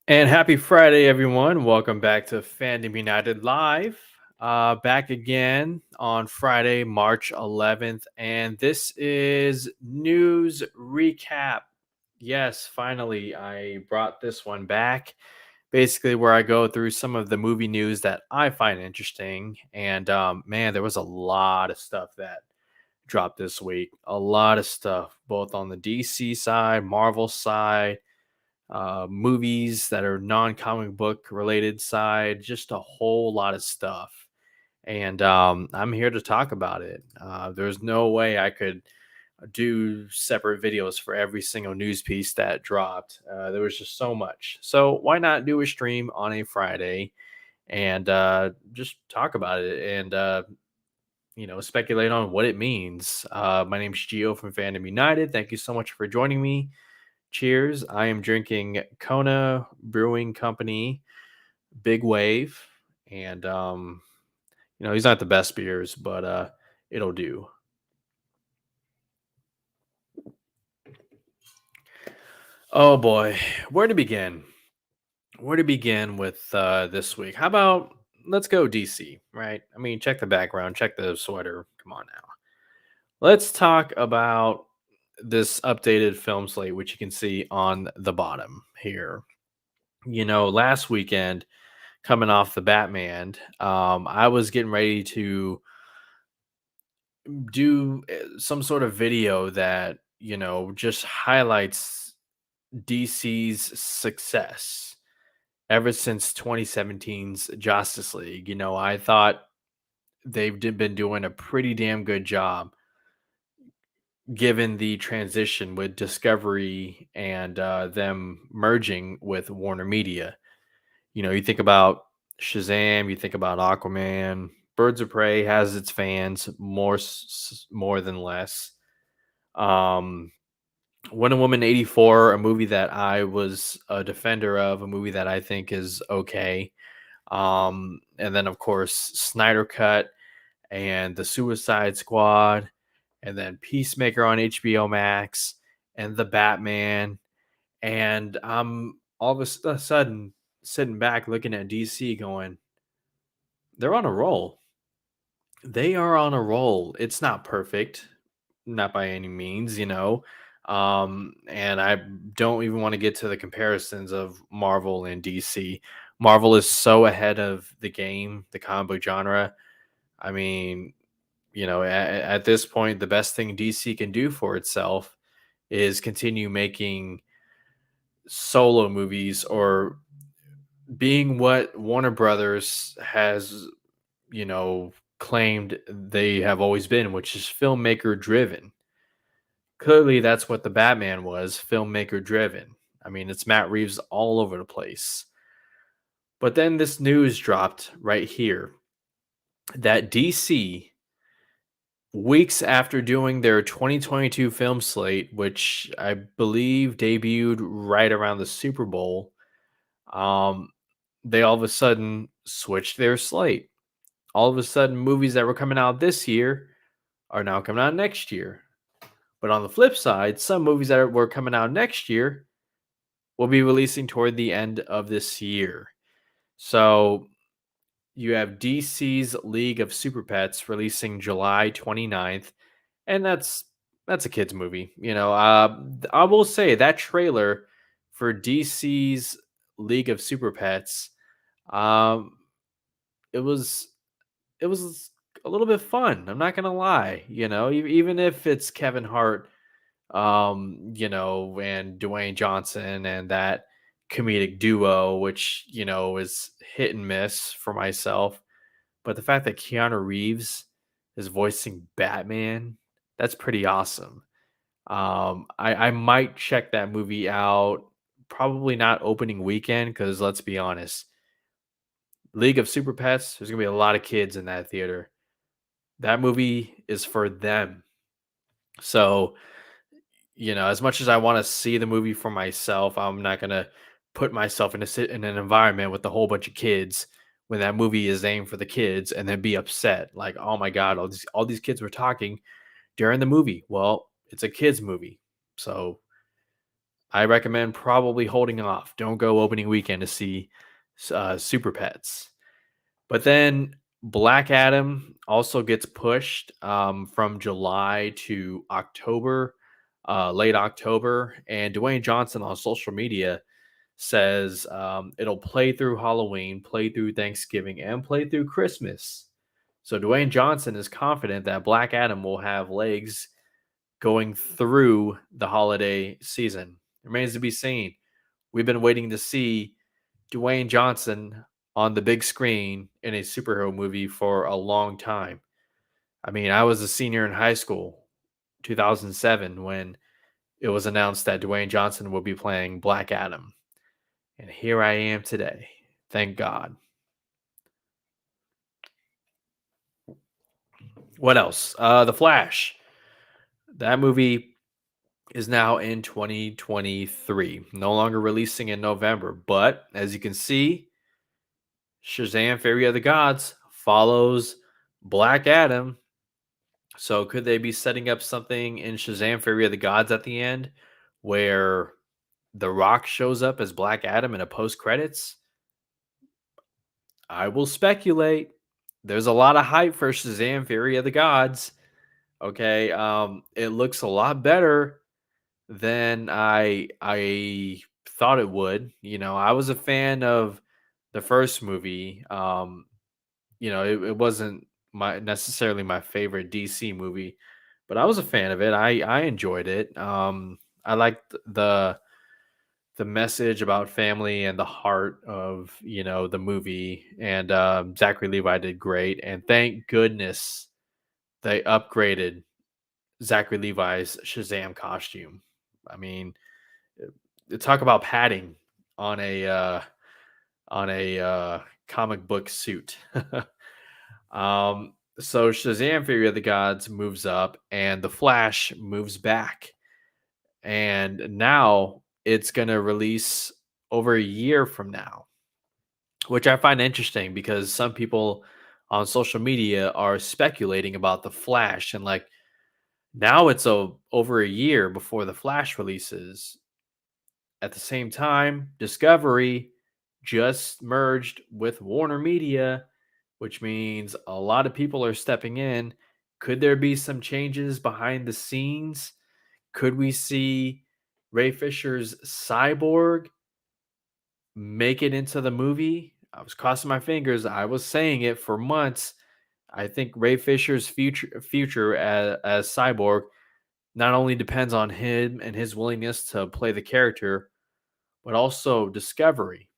And happy Friday, everyone. Welcome back to Fandom United Live. Back again on Friday, March 11th. And this is news recap. Yes, finally, I brought this one back. Basically, where I go through some of the movie news that I find interesting. And man, there was a lot of stuff that dropped this week. A lot of stuff, both on the DC side, Marvel side, movies that are non-comic book related side, just a whole lot of stuff. And I'm here to talk about it. There's no way I could do separate videos for every single news piece that dropped. There was just so much. So why not do a stream on a Friday and just talk about it and speculate on what it means. My name's Gio from Fandom United. Thank you so much for joining me. Cheers. I am drinking Kona Brewing Company Big Wave. And he's not the best beers, but it'll do. Oh boy. Where to begin? Where to begin with this week? How about let's go DC, right? I mean, check the background, check the sweater. Come on now. Let's talk about this updated film slate, which you can see on the bottom here. Last weekend, coming off the Batman, I was getting ready to do some sort of video that, just highlights DC's success ever since 2017's Justice League. I thought been doing a pretty damn good job given the transition with Discovery and them merging with Warner Media. You think about Shazam, you think about Aquaman. Birds of Prey has its fans more than less. Um, Wonder Woman 84, a movie that I was a defender of, a movie that I think is okay. And then of course Snyder Cut and the Suicide Squad, and then Peacemaker on HBO Max, and the Batman, and I'm all of a sudden sitting back looking at DC going, they're on a roll. They are on a roll. It's not perfect, not by any means. And I don't even want to get to the comparisons of Marvel and DC. Marvel is so ahead of the game, the comic book genre. I mean, at this point, the best thing DC can do for itself is continue making solo movies or being what Warner Brothers has, claimed they have always been, which is filmmaker driven. Clearly, that's what the Batman was, filmmaker driven. I mean, it's Matt Reeves all over the place. But then this news dropped right here that DC, weeks after doing their 2022 film slate, which I believe debuted right around the Super Bowl, um, they all of a sudden switched their slate. All of a sudden, movies that were coming out this year are now coming out next year. But on the flip side, some movies that were coming out next year will be releasing toward the end of this year. So you have DC's League of Super Pets releasing July 29th, and that's a kids movie. I will say that trailer for DC's League of Super Pets, um, it was it was a little bit fun. I'm not gonna lie. Even if it's Kevin Hart, and Dwayne Johnson and that comedic duo, which is hit and miss for myself. But the fact that Keanu Reeves is voicing Batman, that's pretty awesome. I might check that movie out. Probably not opening weekend because let's be honest, League of Super Pets. There's gonna be a lot of kids in that theater. That movie is for them. So, as much as I want to see the movie for myself, I'm not gonna put myself in an environment with a whole bunch of kids when that movie is aimed for the kids and then be upset. Like, oh my god, all these kids were talking during the movie. Well, it's a kids movie. So I recommend probably holding off. Don't go opening weekend to see Super Pets. But then Black Adam also gets pushed from July to October, late October. And Dwayne Johnson on social media says it'll play through Halloween, play through Thanksgiving, and play through Christmas. So Dwayne Johnson is confident that Black Adam will have legs going through the holiday season. Remains to be seen. We've been waiting to see Dwayne Johnson on the big screen in a superhero movie for a long time. I mean, I was a senior in high school, 2007, when it was announced that Dwayne Johnson would be playing Black Adam. And here I am today. Thank God. What else? The Flash. That movie is now in 2023, no longer releasing in November. But as you can see, Shazam Fury of the Gods follows Black Adam. So could they be setting up something in Shazam Fury of the Gods at the end where The Rock shows up as Black Adam in a post credits? I will speculate. There's a lot of hype for Shazam Fury of the Gods. Okay. It looks a lot better than I thought it would. I was a fan of the first movie. It wasn't my necessarily my favorite DC movie, but I was a fan of it. I enjoyed it. I liked the message about family and the heart of the movie. And Zachary Levi did great. And thank goodness they upgraded Zachary Levi's Shazam costume. I mean, talk about padding on a comic book suit. So Shazam Fury of the Gods moves up and the Flash moves back. And now it's going to release over a year from now, which I find interesting because some people on social media are speculating about the Flash and like now it's over a year before the Flash releases. At the same time, Discovery just merged with Warner Media, which means a lot of people are stepping in. Could there be some changes behind the scenes? Could we see Ray Fisher's Cyborg make it into the movie? I was crossing my fingers. I was saying it for months. I think Ray Fisher's future as Cyborg not only depends on him and his willingness to play the character, but also Discovery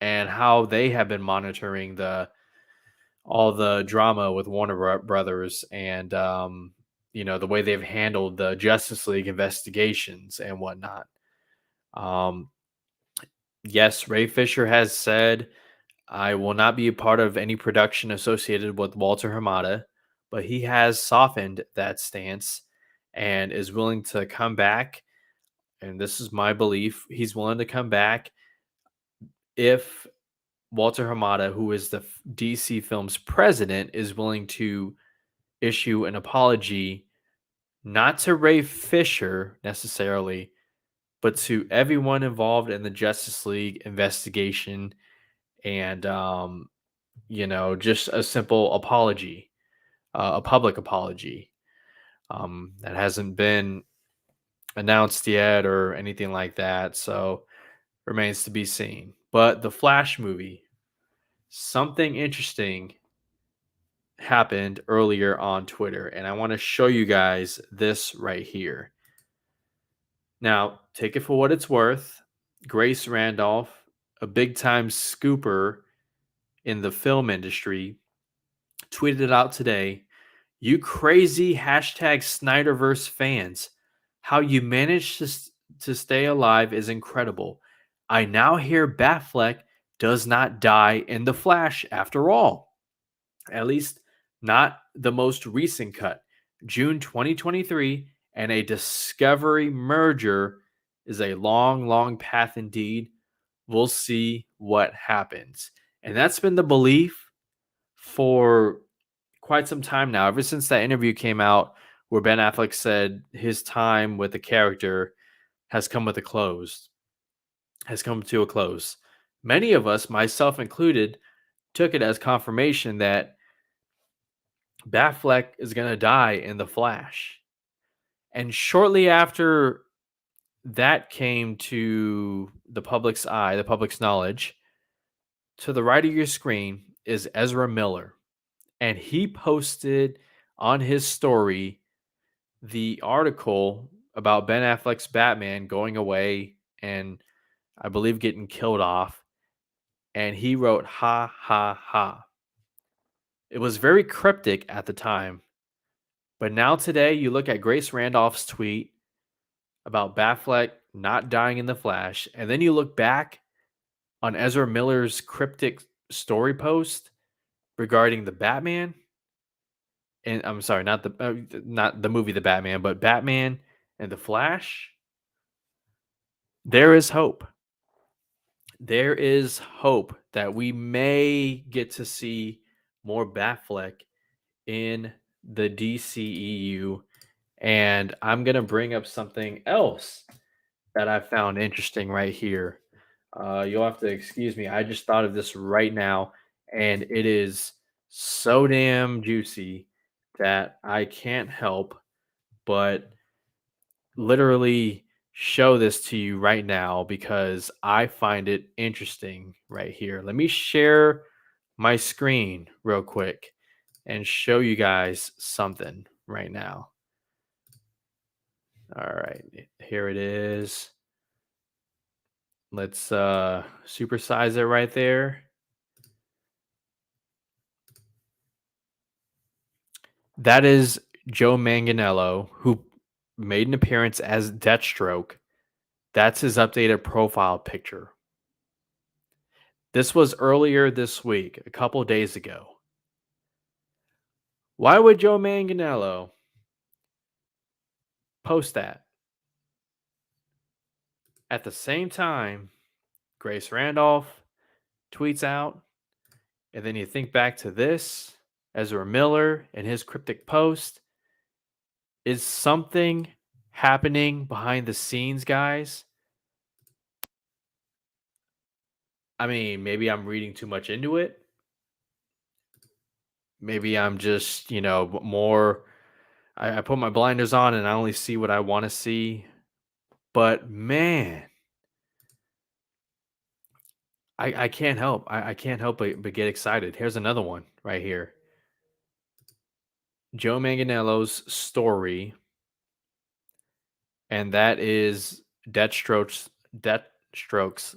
and how they have been monitoring the all the drama with Warner Brothers and the way they've handled the Justice League investigations and whatnot. Um, yes, Ray Fisher has said I will not be a part of any production associated with Walter Hamada, but he has softened that stance and is willing to come back. And this is my belief. He's willing to come back if Walter Hamada, who is the DC Films president, is willing to issue an apology, not to Ray Fisher necessarily, but to everyone involved in the Justice League investigation and, just a simple apology, a public apology that hasn't been announced yet or anything like that. So remains to be seen. But the Flash movie, something interesting happened earlier on Twitter, and I want to show you guys this right here. Now, take it for what it's worth. Grace Randolph, a big time scooper in the film industry, tweeted out today, "You crazy hashtag Snyderverse fans. How you managed to stay alive is incredible. I now hear Batfleck does not die in The Flash after all. At least not the most recent cut. June 2023, and a Discovery merger is a long, long path indeed. We'll see what happens." And that's been the belief for quite some time now, ever since that interview came out where Ben Affleck said his time with the character has come with a close, has come to a close. Many of us, myself included, took it as confirmation that Batfleck is going to die in The Flash. And shortly after that came to the public's eye, the public's knowledge, to the right of your screen is Ezra Miller. And he posted on his story the article about Ben Affleck's Batman going away and I believe getting killed off. And he wrote, ha, ha, ha. It was very cryptic at the time. But now today, you look at Grace Randolph's tweet about Batfleck not dying in The Flash, and then you look back on Ezra Miller's cryptic story post regarding the Batman, and I'm sorry, not the movie The Batman, but Batman and The Flash. There is hope. There is hope that we may get to see more Batfleck in the DCEU. And I'm going to bring up something else that I found interesting right here. You'll have to excuse me. I just thought of this right now, and it is so damn juicy that I can't help but literally show this to you right now because I find it interesting right here. Let me share my screen real quick and show you guys something right now. All right, here it is. Let's supersize it right there. That is Joe Manganiello, who made an appearance as Deathstroke. That's his updated profile picture. This was earlier this week, a couple days ago. Why would Joe Manganiello post that? At the same time, Grace Randolph tweets out, and then you think back to this, Ezra Miller and his cryptic post. Is something happening behind the scenes, guys? I mean, maybe I'm reading too much into it. Maybe I'm just, more. I put my blinders on and I only see what I want to see. But man, I can't help. I can't help but get excited. Here's another one right here. Joe Manganiello's story, and that is Deathstroke's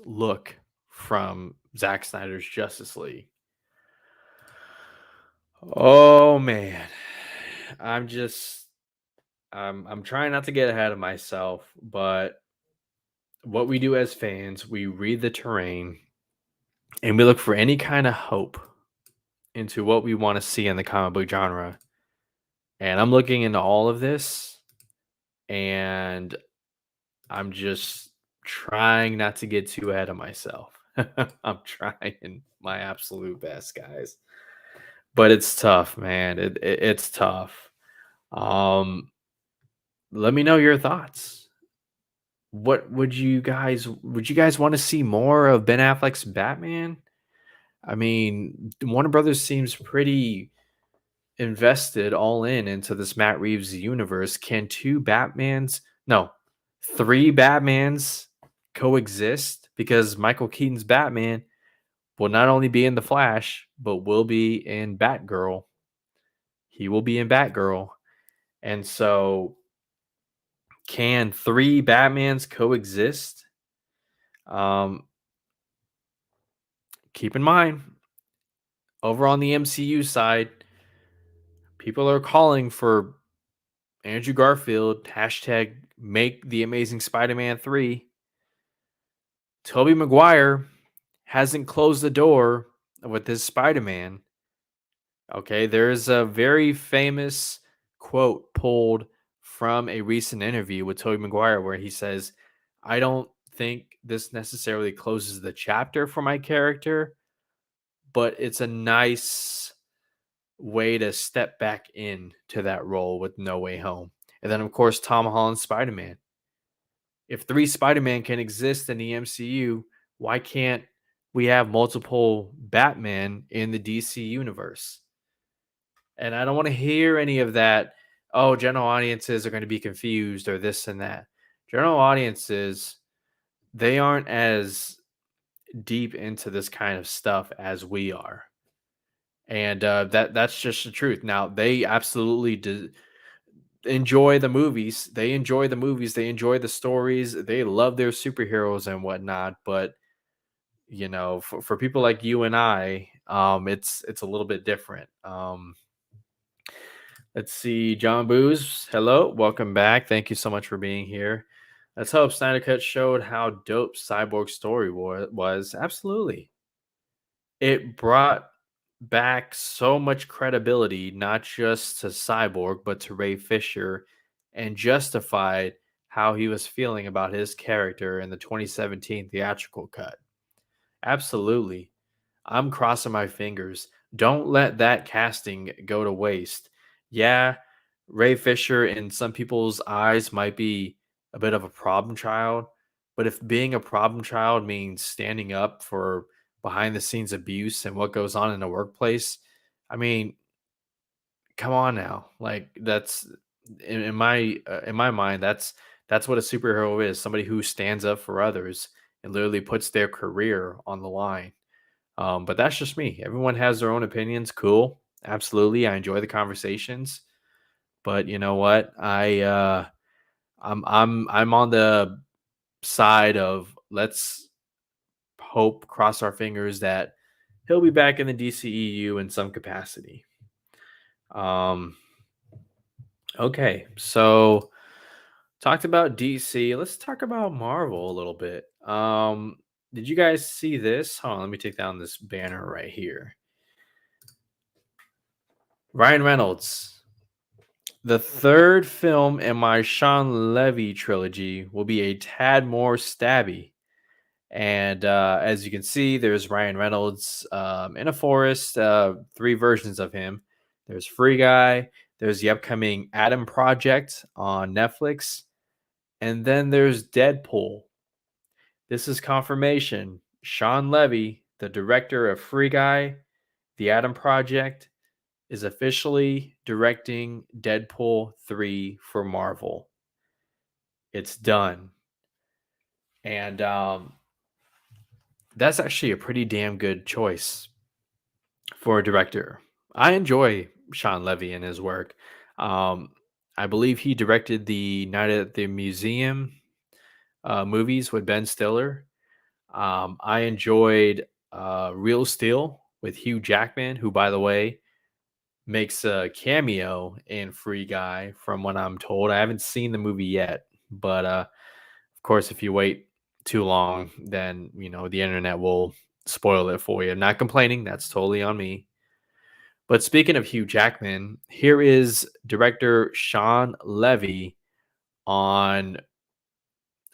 look from Zack Snyder's Justice League. Oh man. I'm just I'm trying not to get ahead of myself, but what we do as fans, we read the terrain and we look for any kind of hope into what we want to see in the comic book genre. And I'm looking into all of this and I'm just trying not to get too ahead of myself. I'm trying my absolute best, guys. But it's tough, man. It's tough. Let me know your thoughts. What would you guys want to see more of Ben Affleck's Batman? I mean, Warner Brothers seems pretty invested all in into this Matt Reeves universe. Can three Batmans coexist? Because Michael Keaton's Batman will not only be in The Flash, but will be in Batgirl. He will be in Batgirl. And so can three Batmans coexist? Keep in mind, over on the MCU side, people are calling for Andrew Garfield, hashtag make the Amazing Spider-Man 3. Tobey Maguire hasn't closed the door with his Spider-Man. Okay, there's a very famous quote pulled from a recent interview with Tobey Maguire where he says, I don't think this necessarily closes the chapter for my character, but it's a nice way to step back in to that role with No Way Home. And then, of course, Tom Holland's Spider-Man. if 3 Spider-Man can exist in the MCU, why can't we have multiple Batman in the DC universe? And I don't want to hear any of that. Oh, general audiences are going to be confused or this and that. General audiences, they aren't as deep into this kind of stuff as we are. And that's just the truth. Now, they absolutely enjoy the movies. They enjoy the movies. They enjoy the stories. They love their superheroes and whatnot. But for people like you and I, it's a little bit different. Let's see, John Booz. Hello, welcome back. Thank you so much for being here. Let's hope Snyder Cut showed how dope Cyborg's story was. Absolutely, it brought back so much credibility, not just to Cyborg, but to Ray Fisher, and justified how he was feeling about his character in the 2017 theatrical cut. Absolutely. I'm crossing my fingers. Don't let that casting go to waste. Yeah, Ray Fisher in some people's eyes might be a bit of a problem child, but if being a problem child means standing up for behind the scenes abuse and what goes on in the workplace, I mean, come on now. Like that's in my mind, that's what a superhero is. Somebody who stands up for others and literally puts their career on the line. But that's just me. Everyone has their own opinions. Cool. Absolutely. I enjoy the conversations. But you know what? I'm on the side of let's hope, cross our fingers that he'll be back in the DCEU in some capacity. Um okay, so talked about DC. Let's talk about Marvel a little bit. Did you guys see this? Hold on, let me take down this banner right here. Ryan Reynolds. The third film in my Sean Levy trilogy will be a tad more stabby. And as you can see, there's Ryan Reynolds in a forest, 3 versions of him. There's Free Guy, there's the upcoming Adam Project on Netflix, and then there's Deadpool. This is confirmation. Sean Levy, the director of Free Guy, the Adam Project, is officially directing Deadpool 3 for Marvel. It's done. And that's actually a pretty damn good choice for a director. I enjoy Sean Levy and his work. I believe he directed the Night at the Museum movies with Ben Stiller. I enjoyed Real Steel with Hugh Jackman, who, by the way, makes a cameo in Free Guy, from what I'm told. I haven't seen the movie yet, but of course, if you wait too long, then the internet will spoil it for you. I'm not complaining; that's totally on me. But speaking of Hugh Jackman, here is director Sean Levy on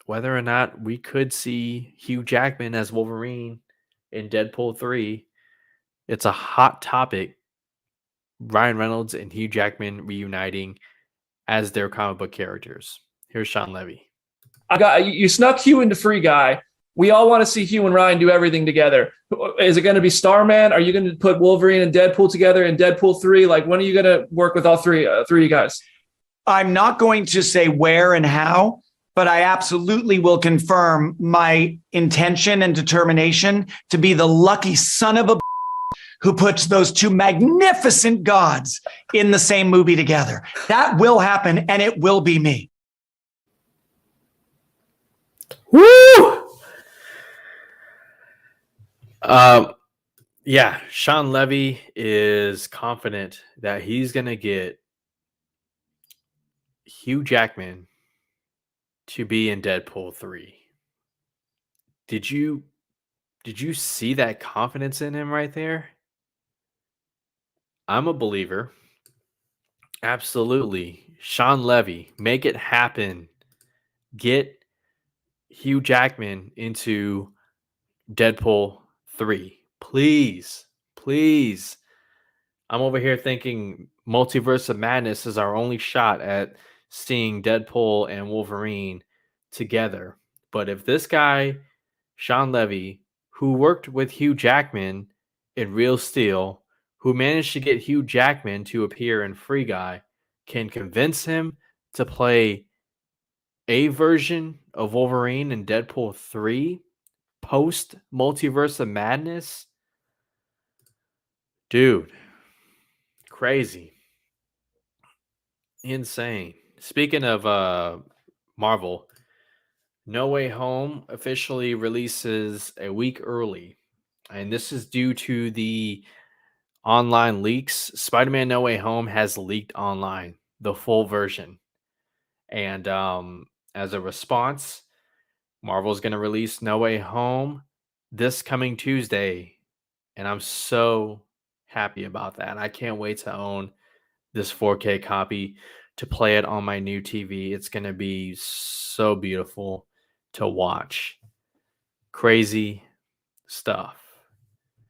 whether or not we could see Hugh Jackman as Wolverine in Deadpool 3. It's a hot topic. Ryan Reynolds and Hugh Jackman reuniting as their comic book characters. Here's Sean Levy. I got you snuck Hugh into Free Guy. We all want to see Hugh and Ryan do everything together. Is it going to be Starman? Are you going to put Wolverine and Deadpool together in Deadpool 3? Like, when are you going to work with all three of you guys? I'm not going to say where and how, but I absolutely will confirm my intention and determination to be the lucky son of a who puts those two magnificent gods in the same movie together. That will happen, and it will be me. Woo! Yeah, Sean Levy is confident that he's going to get Hugh Jackman to be in Deadpool 3. Did you see that confidence in him right there? I'm a believer. Absolutely. Sean Levy, make it happen. Get Hugh Jackman into Deadpool 3. Please. Please. I'm over here thinking Multiverse of Madness is our only shot at seeing Deadpool and Wolverine together. But if this guy, Sean Levy, who worked with Hugh Jackman in Real Steel, who managed to get Hugh Jackman to appear in Free Guy, can convince him to play a version of Wolverine in Deadpool 3 post Multiverse of Madness, dude, crazy. Insane. Speaking of Marvel, No Way Home officially releases a week early. And this is due to the online leaks. Spider-Man No Way Home has leaked online, the full version. And as a response, Marvel's going to release No Way Home this coming Tuesday. And I'm so happy about that. I can't wait to own this 4K copy to play it on my new TV. It's going to be so beautiful to watch. Crazy stuff.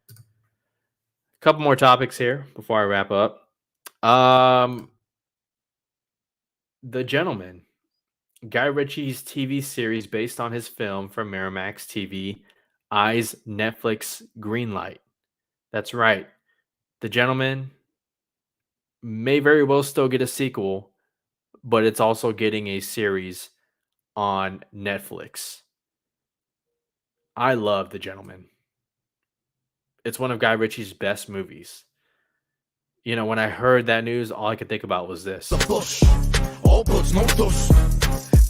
A couple more topics here before I wrap up. The Gentleman, Guy Ritchie's TV series based on his film from Miramax TV, eyes Netflix greenlight. That's right. The Gentleman may very well still get a sequel, but it's also getting a series on Netflix. I love The Gentleman. It's one of Guy Ritchie's best movies. You know, when I heard that news, all I could think about was this. The bush, all bloods, no dust.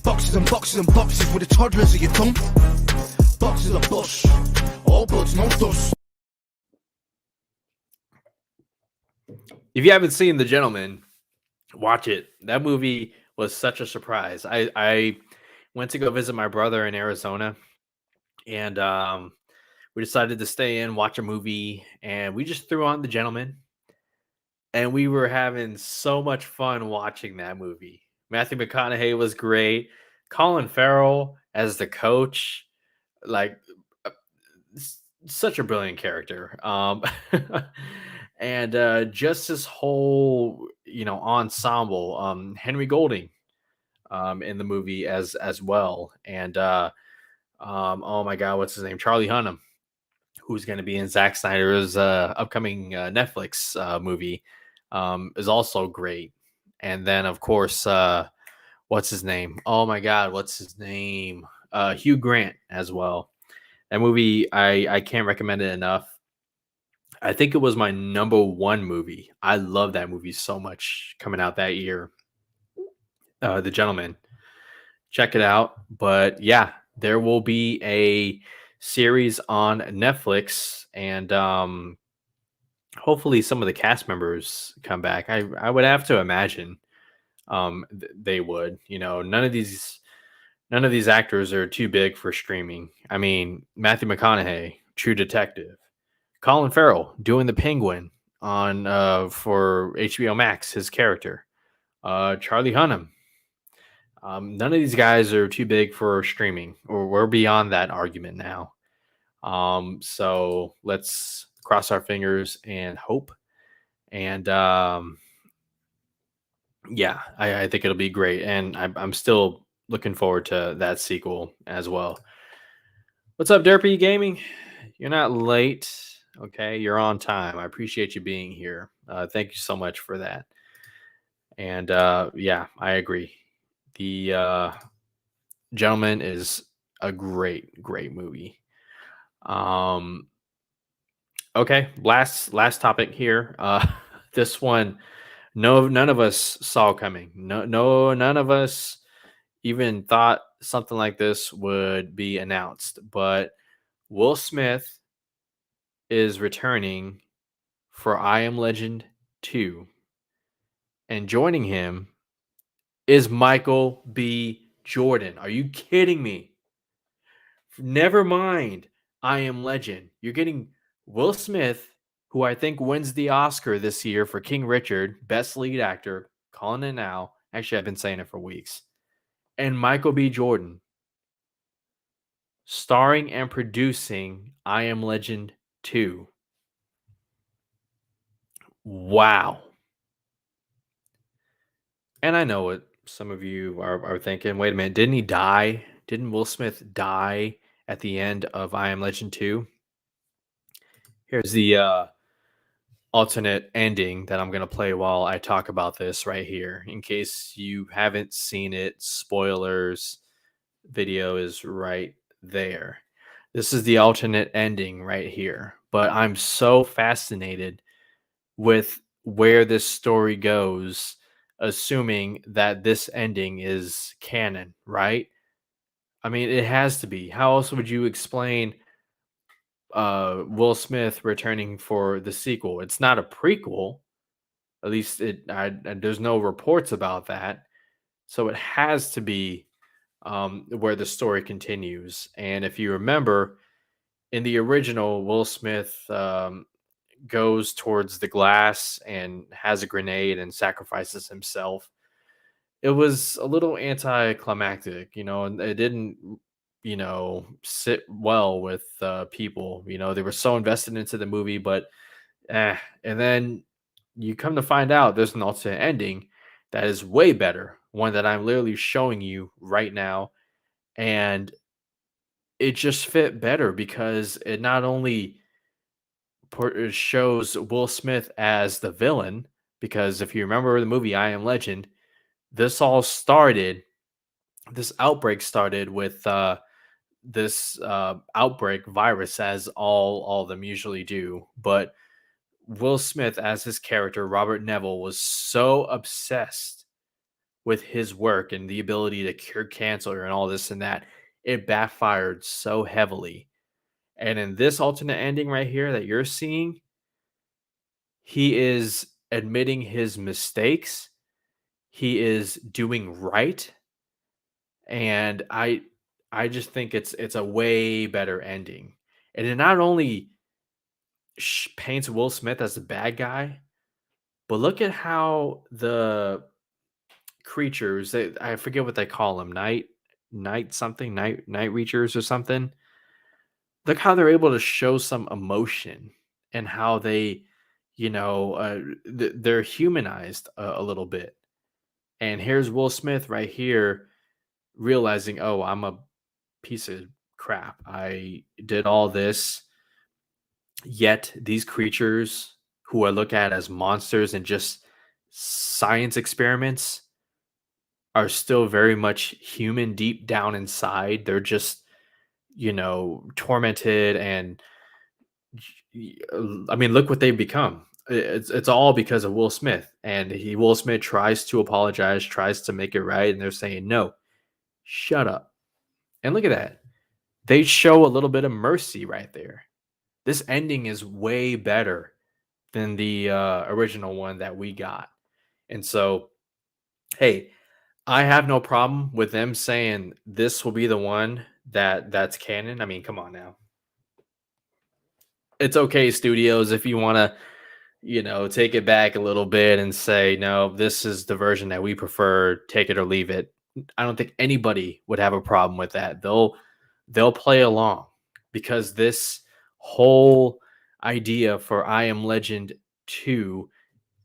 Boxes and boxes and boxes with the toddlers of your tongue. Boxes of bush, all bloods, no dust. If you haven't seen The Gentleman, watch it. That movie was such a surprise. I went to go visit my brother in Arizona, and we decided to stay in, watch a movie, and we just threw on The Gentleman. And we were having so much fun watching that movie. Matthew McConaughey was great. Colin Farrell as the coach, like such a brilliant character. And just this whole, ensemble. Henry Golding in the movie as well. And oh my God, what's his name? Charlie Hunnam, who's going to be in Zack Snyder's upcoming Netflix movie, is also great. And then, of course, what's his name? Oh my God, what's his name? Hugh Grant as well. That movie, I can't recommend it enough. I think it was my number one movie. I love that movie so much coming out that year. The Gentleman. Check it out. But yeah, there will be a series on Netflix, and hopefully some of the cast members come back. I would have to imagine they would. None of these actors are too big for streaming. I mean, Matthew McConaughey, True Detective, Colin Farrell doing the Penguin on for HBO Max, his character, Charlie Hunnam. None of these guys are too big for streaming, or we're beyond that argument now. So let's cross our fingers and hope. And yeah, I think it'll be great. And I'm still looking forward to that sequel as well. What's up, Derpy Gaming? You're not late. Okay, you're on time. I appreciate you being here. Thank you so much for that. And yeah, I agree. The Gentleman is a great movie. Okay, last topic here. This one, none of us saw coming. None of us even thought something like this would be announced. But Will Smith is returning for I Am Legend 2. And joining him is Michael B. Jordan. Are you kidding me? Never mind I Am Legend. You're getting Will Smith, who I think wins the Oscar this year for King Richard, Best Lead Actor, calling it now. Actually, I've been saying it for weeks. And Michael B. Jordan, starring and producing I Am Legend 2. Wow. And I know what some of you are thinking. Wait a minute, didn't he die didn't Will Smith die at the end of I Am Legend 2? Here's the alternate ending that I'm going to play while I talk about this right here. In case you haven't seen it, spoilers video is right there. This is the alternate ending right here. But I'm so fascinated with where this story goes, assuming that this ending is canon, right? I mean, it has to be. How else would you explain Will Smith returning for the sequel? It's not a prequel. At least there's no reports about that. So it has to be where the story continues. And if you remember, in the original, Will Smith goes towards the glass and has a grenade and sacrifices himself. It was a little anticlimactic, and it didn't, sit well with people. They were so invested into the movie, but and then you come to find out there's an alternate ending that is way better, one that I'm literally showing you right now, and it just fit better because it not only it shows Will Smith as the villain, because if you remember the movie I Am Legend, this all started, this outbreak started with this outbreak virus, as all of them usually do. But Will Smith, as his character, Robert Neville, was so obsessed with his work and the ability to cure cancer and all this and that, it backfired so heavily. And in this alternate ending right here that you're seeing, he is admitting his mistakes. He is doing right. And I just think it's a way better ending. And it not only paints Will Smith as a bad guy, but look at how the creatures, I forget what they call them, night something, night reachers or something. Look how they're able to show some emotion and how they, they're humanized a little bit. And here's Will Smith right here realizing, oh, I'm a piece of crap. I did all this, yet these creatures who I look at as monsters and just science experiments are still very much human deep down inside. They're just, tormented and I mean, look what they've become. It's all because of Will Smith, and Will Smith tries to apologize, tries to make it right, and they're saying no, shut up. And look at that. They show a little bit of mercy right there. This ending is way better than the original one that we got. And so, hey, I have no problem with them saying this will be the one that's canon. I mean, come on now. It's okay, studios, if you want to, take it back a little bit and say, no, this is the version that we prefer, take it or leave it. I don't think anybody would have a problem with that. They'll play along because this whole idea for I Am Legend 2,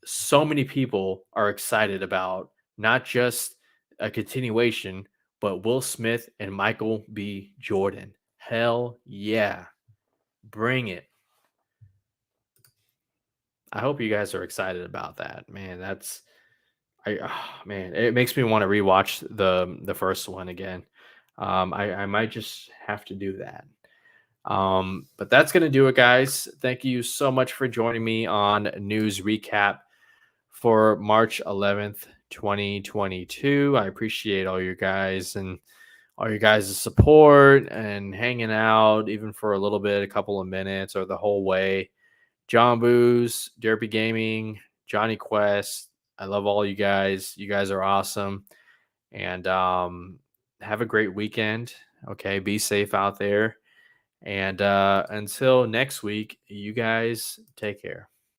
so many people are excited about not just a continuation, but Will Smith and Michael B. Jordan. Hell yeah. Bring it. I hope you guys are excited about that. Man, man, it makes me want to rewatch the first one again. I might just have to do that. But that's going to do it, guys. Thank you so much for joining me on News Recap for March 11th, 2022. I appreciate all you guys and all you guys' support and hanging out, even for a little bit, a couple of minutes or the whole way. John Booze, Derpy Gaming, Johnny Quest. I love all you guys. You guys are awesome. And have a great weekend. Okay, be safe out there. And until next week, you guys take care.